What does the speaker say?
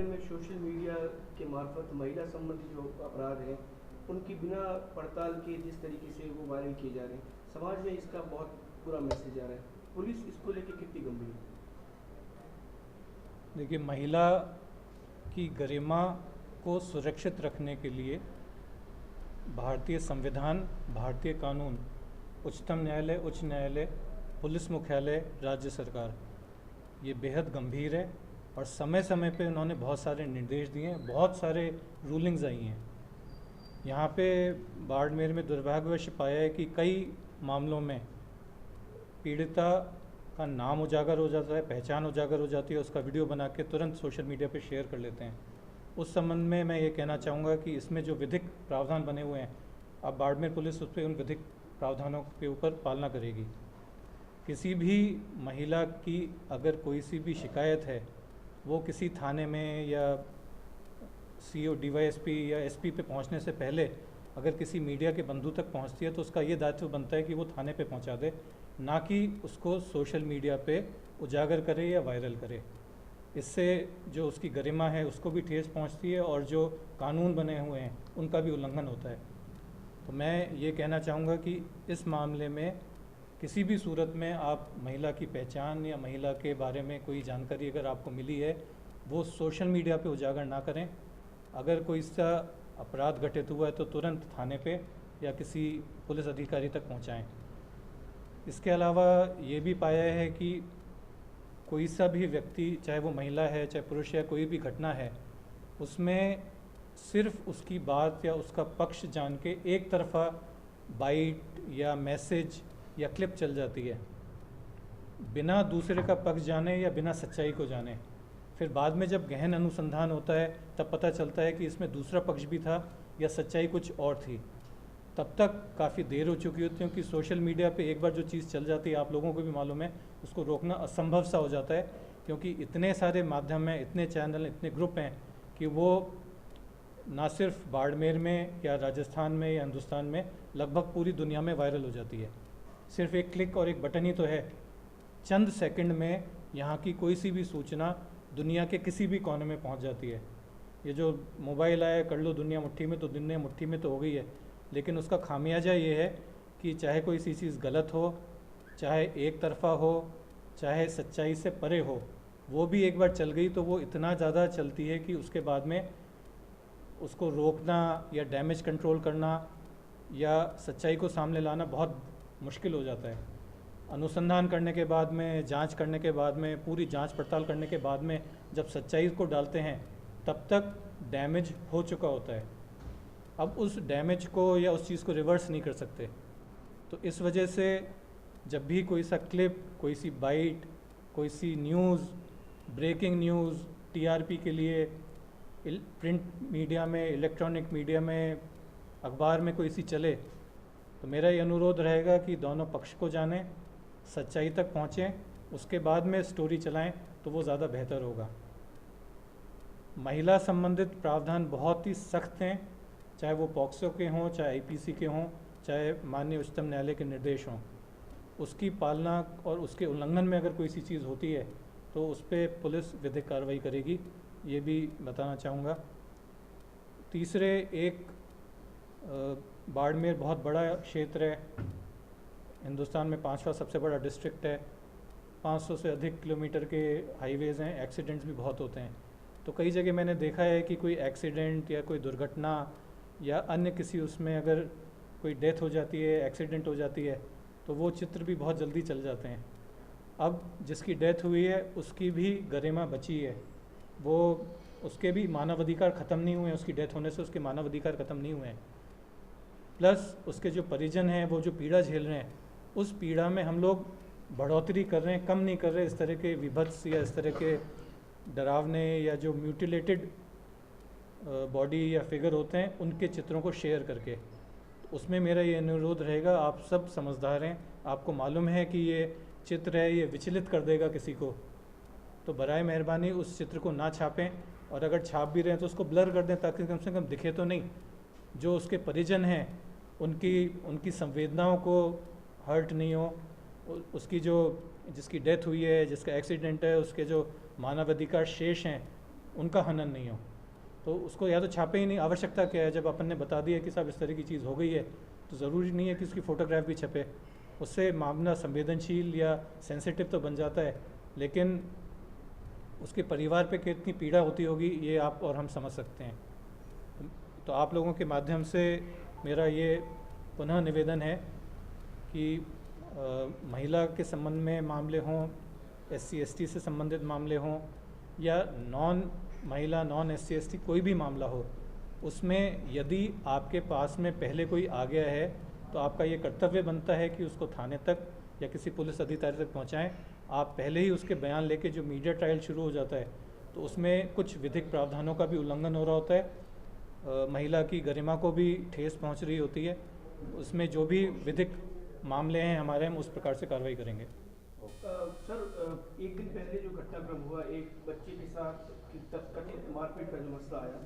में social media के मार्फत महिला संबंधी जो अपराध हैं उनकी बिना पड़ताल के जिस तरीके से वो वायरल किए जा रहे हैं, समाज में इसका बहुत बुरा मैसेज आ रहा है। पुलिस इसको लेकर कितनी गंभीर है? देखिए, महिला की गरिमा को सुरक्षित रखने के लिए भारतीय संविधान, भारतीय कानून, उच्चतम न्यायालय, उच्च न्यायालय, पुलिस मुख्यालय, राज्य सरकार, ये बेहद गंभीर है और समय समय पे उन्होंने बहुत सारे निर्देश दिए हैं, बहुत सारे रूलिंग्स आई हैं। यहाँ पे बाड़मेर में दुर्भाग्यवश पाया है कि कई मामलों में पीड़िता का नाम उजागर हो जाता है, पहचान उजागर हो जाती है, उसका वीडियो बना के तुरंत सोशल मीडिया पे शेयर कर लेते हैं। उस संबंध में मैं ये कहना चाहूँगा कि इसमें जो विधिक प्रावधान बने हुए हैं, अब बाड़मेर पुलिस उस पर उन विधिक प्रावधानों के ऊपर पालना करेगी। किसी भी महिला की अगर कोई सी भी शिकायत है, वो किसी थाने में या सीओ, डीवाईएसपी या एसपी पे पहुंचने से पहले अगर किसी मीडिया के बंधु तक पहुंचती है तो उसका ये दायित्व बनता है कि वो थाने पे पहुंचा दे, ना कि उसको सोशल मीडिया पे उजागर करे या वायरल करे। इससे जो उसकी गरिमा है उसको भी ठेस पहुंचती है और जो कानून बने हुए हैं उनका भी उल्लंघन होता है। तो मैं ये कहना चाहूँगा कि इस मामले में किसी भी सूरत में आप महिला की पहचान या महिला के बारे में कोई जानकारी अगर आपको मिली है, वो सोशल मीडिया पे उजागर ना करें। अगर कोई इसका अपराध घटित हुआ है तो तुरंत थाने पे या किसी पुलिस अधिकारी तक पहुंचाएं। इसके अलावा ये भी पाया है कि कोई सा भी व्यक्ति, चाहे वो महिला है चाहे पुरुष है, कोई भी घटना है, उसमें सिर्फ उसकी बात या उसका पक्ष जान के एक तरफा बाइट या मैसेज या क्लिप चल जाती है, बिना दूसरे का पक्ष जाने या बिना सच्चाई को जाने। फिर बाद में जब गहन अनुसंधान होता है तब पता चलता है कि इसमें दूसरा पक्ष भी था या सच्चाई कुछ और थी। तब तक काफ़ी देर हो चुकी होती है, क्योंकि सोशल मीडिया पे एक बार जो चीज़ चल जाती है, आप लोगों को भी मालूम है, उसको रोकना असंभव सा हो जाता है, क्योंकि इतने सारे माध्यम हैं, इतने चैनल, इतने ग्रुप हैं कि वो ना सिर्फ बाड़मेर में या राजस्थान में या हिंदुस्तान में, लगभग पूरी दुनिया में वायरल हो जाती है। सिर्फ एक क्लिक और एक बटन ही तो है, चंद सेकंड में यहाँ की कोई सी भी सूचना दुनिया के किसी भी कोने में पहुँच जाती है। ये जो मोबाइल आया, कर लो दुनिया मुट्ठी में, तो दुनिया मुट्ठी में तो हो गई है, लेकिन उसका खामियाजा ये है कि चाहे कोई सी चीज़ गलत हो, चाहे एक तरफा हो, चाहे सच्चाई से परे हो, वो भी एक बार चल गई तो वो इतना ज़्यादा चलती है कि उसके बाद में उसको रोकना या डैमेज कंट्रोल करना या सच्चाई को सामने लाना बहुत मुश्किल हो जाता है। अनुसंधान करने के बाद में, जांच करने के बाद में, पूरी जांच पड़ताल करने के बाद में जब सच्चाई को डालते हैं तब तक डैमेज हो चुका होता है। अब उस डैमेज को या उस चीज़ को रिवर्स नहीं कर सकते। तो इस वजह से जब भी कोई सा क्लिप, कोई सी बाइट, कोई सी न्यूज़, ब्रेकिंग न्यूज़, टीआरपी के लिए प्रिंट मीडिया में, इलेक्ट्रॉनिक मीडिया में, अखबार में कोई सी चले, तो मेरा ये अनुरोध रहेगा कि दोनों पक्ष को जानें, सच्चाई तक पहुँचें, उसके बाद में स्टोरी चलाएं तो वो ज़्यादा बेहतर होगा। महिला संबंधित प्रावधान बहुत ही सख्त हैं, चाहे वो पॉक्सो के हों, चाहे आईपीसी के हों, चाहे माननीय उच्चतम न्यायालय के निर्देश हों। उसकी पालना और उसके उल्लंघन में अगर कोई सी चीज़ होती है तो उस पर पुलिस विधिक कार्रवाई करेगी, ये भी बताना चाहूँगा। तीसरे, एक बाड़मेर बहुत बड़ा क्षेत्र है, हिंदुस्तान में 5वां सबसे बड़ा डिस्ट्रिक्ट है, 500 से अधिक किलोमीटर के हाईवेज़ हैं, एक्सीडेंट्स भी बहुत होते हैं। तो कई जगह मैंने देखा है कि कोई एक्सीडेंट या कोई दुर्घटना या अन्य किसी उसमें अगर कोई डेथ हो जाती है, एक्सीडेंट हो जाती है, तो वो चित्र भी बहुत जल्दी चल जाते हैं। अब जिसकी डेथ हुई है उसकी भी गरिमा बची है, वो उसके भी मानवाधिकार ख़त्म नहीं हुए हैं, उसकी डेथ होने से उसके मानवाधिकार ख़त्म नहीं हुए हैं। प्लस उसके जो परिजन हैं, वो जो पीड़ा झेल रहे हैं, उस पीड़ा में हम लोग बढ़ोतरी कर रहे हैं, कम नहीं कर रहे। इस तरह के विभत्स या इस तरह के डरावने या जो म्यूटिलेटेड बॉडी या फिगर होते हैं, उनके चित्रों को शेयर करके, तो उसमें मेरा ये अनुरोध रहेगा, आप सब समझदार हैं, आपको मालूम है कि ये चित्र है, ये विचलित कर देगा किसी को, तो बराए मेहरबानी उस चित्र को ना छापें, और अगर छाप भी रहे हैं तो उसको ब्लर कर दें ताकि कम से कम दिखे तो नहीं। जो उसके परिजन हैं उनकी संवेदनाओं को हर्ट नहीं हो, उसकी जो जिसकी डेथ हुई है, जिसका एक्सीडेंट है, उसके जो मानवाधिकार शेष हैं उनका हनन नहीं हो। तो उसको या तो छापे ही नहीं, आवश्यकता क्या है, जब अपन ने बता दिया कि साहब इस तरह की चीज़ हो गई है तो ज़रूरी नहीं है कि उसकी फ़ोटोग्राफ भी छपे। उससे मामला संवेदनशील या सेंसिटिव तो बन जाता है, लेकिन उसके परिवार पे कितनी पीड़ा होती होगी ये आप और हम समझ सकते हैं। तो आप लोगों के माध्यम से मेरा ये पुनः निवेदन है कि महिला के संबंध में मामले हों, SC ST से संबंधित मामले हों, या महिला नॉन SC ST कोई भी मामला हो, उसमें यदि आपके पास में पहले कोई आ गया है तो आपका ये कर्तव्य बनता है कि उसको थाने तक या किसी पुलिस अधिकारी तक पहुंचाएं। आप पहले ही उसके बयान लेके जो मीडिया ट्रायल शुरू हो जाता है तो उसमें कुछ विधिक प्रावधानों का भी उल्लंघन हो रहा होता है, महिला की गरिमा को भी ठेस पहुंच रही होती है। उसमें जो भी विधिक मामले हैं हमारे, हम उस प्रकार से कार्रवाई करेंगे। सर, एक दिन पहले जो घटनाक्रम हुआ, एक बच्चे के साथ कथित मारपीट का जो मसला आया,